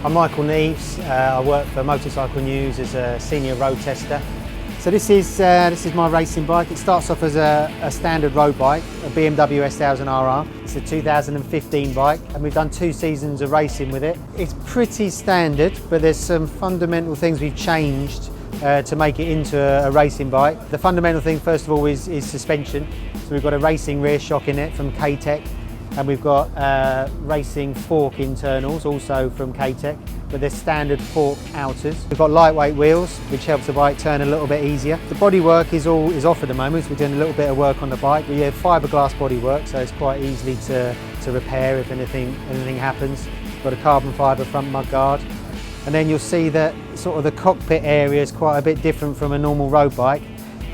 I'm Michael Neves. I work for Motorcycle News as a senior road tester. So this is my racing bike. It starts off as a standard road bike, a BMW S1000RR. It's a 2015 bike, and we've done 2 seasons of racing with it. It's pretty standard, but there's some fundamental things we've changed to make it into a racing bike. The fundamental thing, first of all, is suspension. So we've got a racing rear shock in it from K-Tech, and we've got racing fork internals also from K-Tech, but they're standard fork outers. We've got lightweight wheels, which helps the bike turn a little bit easier. The bodywork is off at the moment, so we're doing a little bit of work on the bike. We have fiberglass bodywork, so it's quite easily to repair if anything happens. We've got a carbon fibre front mudguard. And then you'll see that sort of the cockpit area is quite a bit different from a normal road bike.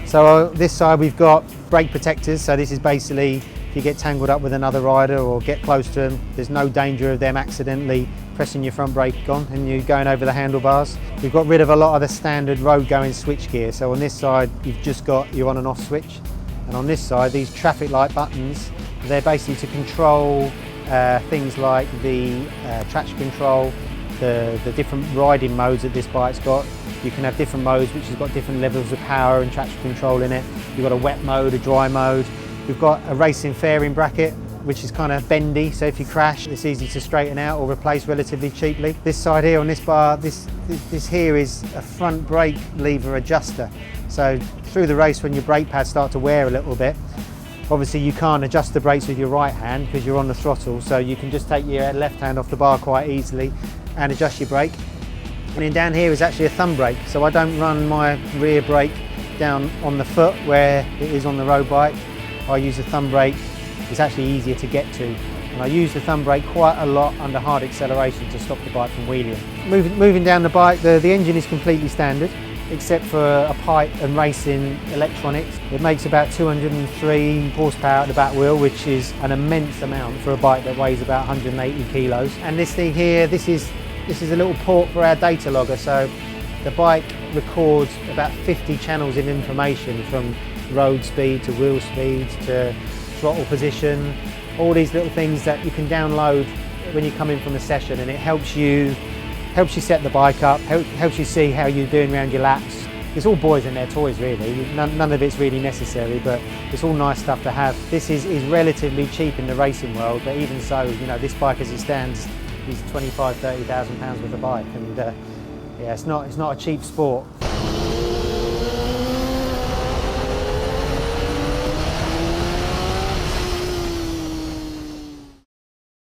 So this side we've got brake protectors, so this is basically if you get tangled up with another rider or get close to them, there's no danger of them accidentally pressing your front brake on and you going over the handlebars. We've got rid of a lot of the standard road going switch gear. So on this side you've just got your on and off switch, and on this side these traffic light buttons, they're basically to control things like the traction control, the different riding modes that this bike's got. You can have different modes which has got different levels of power and traction control in it. You've got a wet mode, a dry mode. We've got a racing fairing bracket which is kind of bendy, so if you crash it's easy to straighten out or replace relatively cheaply. This side here on this bar, this here is a front brake lever adjuster. So through the race when your brake pads start to wear a little bit, obviously you can't adjust the brakes with your right hand because you're on the throttle, so you can just take your left hand off the bar quite easily and adjust your brake. And then down here is actually a thumb brake, so I don't run my rear brake down on the foot where it is on the road bike. I use a thumb brake. It's actually easier to get to, and I use the thumb brake quite a lot under hard acceleration to stop the bike from wheeling. Moving down the bike, the engine is completely standard except for a pipe and racing electronics. It makes about 203 horsepower at the back wheel, which is an immense amount for a bike that weighs about 180 kilos. And this thing here, this is a little port for our data logger. So the bike records about 50 channels of information, from road speed to wheel speed to throttle position, all these little things that you can download when you come in from a session, and it helps you set the bike up, helps you see how you're doing around your laps. It's all boys and their toys really, none of it's really necessary, but it's all nice stuff to have. This is relatively cheap in the racing world, but even so, you know, this bike as it stands is £25,000–30,000 worth of bike, and yeah, it's not a cheap sport.